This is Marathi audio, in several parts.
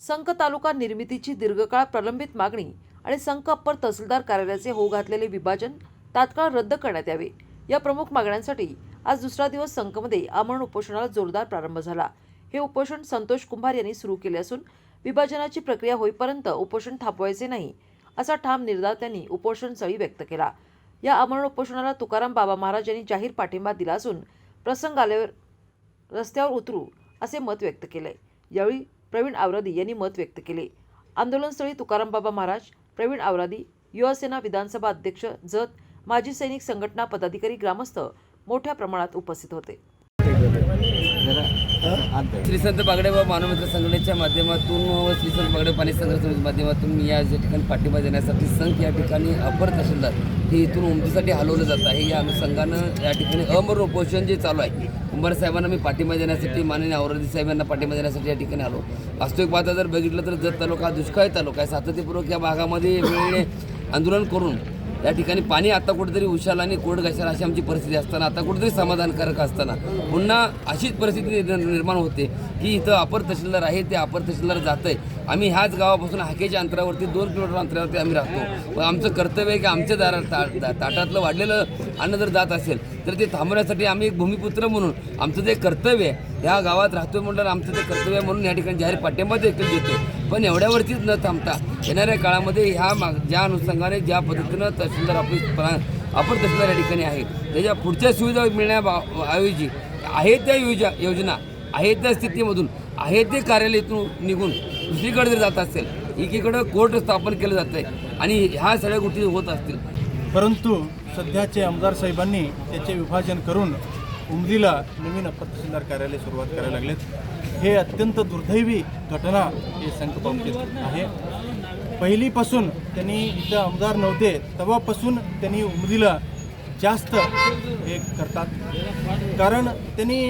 संक तालुका निर्मितीची दीर्घकाळ प्रलंबित मागणी आणि संक अप्पर तहसीलदार कार्यालयाचे होऊ घातलेले विभाजन तात्काळ रद्द करण्यात यावे या प्रमुख मागण्यांसाठी आज दुसरा दिवस संकमध्ये आमरण उपोषणाला जोरदार प्रारंभ झाला। हे उपोषण संतोष कुंभार यांनी सुरू केले असून विभाजनाची प्रक्रिया होईपर्यंत उपोषण थांबवायचे नाही असा ठाम निर्धार त्यांनी उपोषणस्थळी व्यक्त केला। या आमरण उपोषणाला तुकाराम बाबा महाराज यांनी जाहीर पाठिंबा दिला असून प्रसंग आल्यावर रस्त्यावर उतरू असे मत व्यक्त केले। यावेळी प्रवीण आवरादी यांनी मत व्यक्त केले। आंदोलनस्थळी तुकाराम बाबा महाराज, प्रवीण आवरादी, युवासेना विधानसभा अध्यक्ष जत, माजी सैनिक संघटना पदाधिकारी, ग्रामस्थ मोठ्या प्रमाणात उपस्थित होते। श्री संत बागडेबाबा मानवमित्र संघटनेच्या माध्यमातून व श्री संत बागडे पाणी संघटनेच्या माध्यमातून मी या ठिकाणी पाठिंबा देण्यासाठी संघ या ठिकाणी अपर तहसीलदार हे इथून उमदीसाठी हलवलं जात आहे। या अनुषंगानं या ठिकाणी अमर उपोषण जे चालू आहे, कुंभार साहेबांना मी पाठिंबा देण्यासाठी, माननीय आवरादी साहेबांना पाठिंबा देण्यासाठी या ठिकाणी आलो। वास्तविक पाहता जर बघितलं तर जत तालुका दुष्काळी तालुका आहे। सातत्यपूर्वक या भागामध्ये वेळोवेळी आंदोलन करून या ठिकाणी पाणी आता कुठेतरी उशाल आणि कोरड घासाल अशी आमची परिस्थिती असताना, आता कुठेतरी समाधानकारक असताना पुन्हा अशीच परिस्थिती निर्माण होते की इथं अपर तहसीलदार आहे, ते अपर तहसीलदार जात आहे। आम्ही ह्याच गावापासून हाकेच्या अंतरावरती 2 किलोमीटर अंतरावरती आम्ही राहतो। पण आमचं कर्तव्य आहे की आमच्या ताटातलं वाढलेलं अन्न जर जात असेल तर ते थांबवण्यासाठी आम्ही एक भूमिपुत्र म्हणून आमचं जे कर्तव्य आहे, ह्या गावात राहतोय म्हटलं आमचं ते कर्तव्य म्हणून या ठिकाणी जाहीर पाठिंबा देखील देतो। पण एवढ्यावरतीच न थांबता येणाऱ्या काळामध्ये ज्या अनुषंगाने ज्या पद्धतीनं तहसीलदार ऑफिस अपर तहसीलदार या ठिकाणी आहे, त्याच्या पुढच्या सुविधा मिळण्याऐवजी आहे त्या योजना आहे त्या स्थितीमधून आहे ते कार्यालय इथून निघून दुसरीकडे जर जात असेल, एकीकडं कोर्ट स्थापन केलं जात आहे आणि ह्या सगळ्या गोष्टी होत असतील। परंतु सध्याचे आमदार साहेबांनी त्याचे विभाजन करून उमदीला नवीन अपर तहसीलदार कार्यालय सुरुवात करायला लागलेत। हे अत्यंत दुर्दैवी घटना हे संघ बाबतीत आहे। पहिलीपासून त्यांनी इथं आमदार नव्हते तेव्हापासून त्यांनी उमदीला जास्त हे करतात, कारण त्यांनी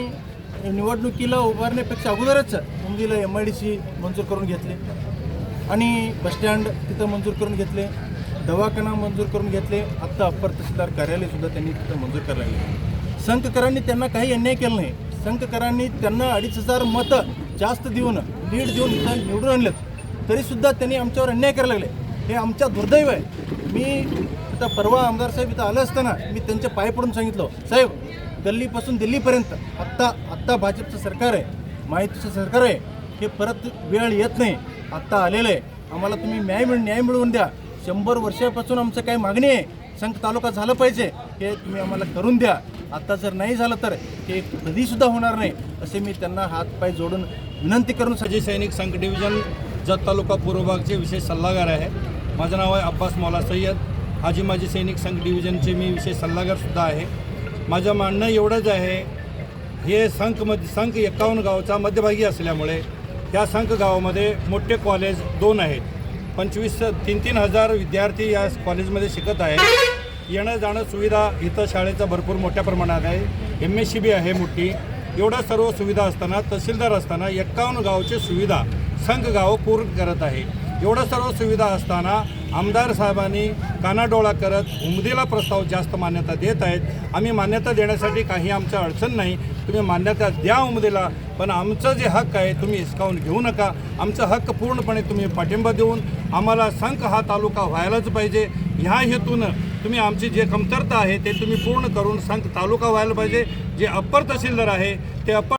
निवडणुकीला उभारण्यापेक्षा अगोदरच उमदीला MIDC मंजूर करून घेतले आणि बसस्टँड तिथं मंजूर करून घेतले, दवाखाना मंजूर करून घेतले, आत्ता अप्पर तहसीलदार कार्यालयसुद्धा त्यांनी तिथं मंजूर करायला लागले। संघकरांनी त्यांना काही अन्याय केला नाही। संघकरांनी त्यांना 2,500 मतं जास्त देऊन लीड देऊन इथं निवडून आणलेत, तरीसुद्धा त्यांनी आमच्यावर अन्याय करायला लागले। हे आमच्या दुर्दैव आहे। मी इथं परवा आमदार साहेब इथं आलं असताना मी त्यांच्या पाय पडून सांगितलं, साहेब गल्लीपासून दिल्लीपर्यंत आत्ता भाजपचं सरकार आहे, माहितीचं सरकार आहे, हे परत वेळ येत नाही, आत्ता आलेलं आहे, आम्हाला तुम्ही न्याय मिळवून द्या। 100 वर्षापासून आमचं काय मागणी आहे, संघ तालुका झालं पाहिजे, हे तुम्ही आम्हाला करून द्या। आता जर नाही झालं तर हे कधीसुद्धा होणार नाही, असे मी त्यांना हातपाय जोडून विनंती करून माजी सैनिक संघ डिव्हिजन जत तालुका पूर्व भागचे विशेष सल्लागार आहे। माझं नाव आहे अब्बास मौला सय्यद। हाजी माजी सैनिक संघ डिव्हिजनचे मी विशेष सल्लागारसुद्धा आहे। माझं म्हणणं एवढंच आहे, हे संघ 51 गावचा मध्यभागी असल्यामुळे या संघ गावामध्ये मोठे कॉलेज 2 आहेत। 3,000 हजार विद्यार्थी या कॉलेजमध्ये शिकत आहेत। येणं जाणं सुविधा इथं शाळेचा भरपूर मोठ्या प्रमाणात आहे। MSCB आहे मोठी। एवढ्या सर्व सुविधा असताना तहसीलदार असताना 51 गावची सुविधा संघ गाव पूर्ण करत आहे। एवढं सर्व सुविधा असताना आमदार साहेबांनी कानाडोळा करत उमदीला प्रस्ताव जास्त मान्यता देत आहेत। आम्ही मान्यता देण्यासाठी काही आमचं अडचण नाही, तुम्ही मान्यता द्या उमदीला, पण आमचं जे हक्क आहे तुम्ही हिसकावून घेऊ नका। आमचं हक्क पूर्णपणे तुम्ही पाठिंबा देऊन आम्हाला संघ हा तालुका व्हायलाच पाहिजे, ह्या हेतूनं तुम्ही आमची जे कमतरता आहे ते तुम्ही पूर्ण करून संघ तालुका व्हायला पाहिजे। जे अप्पर तहसीलदार आहे ते अप्पर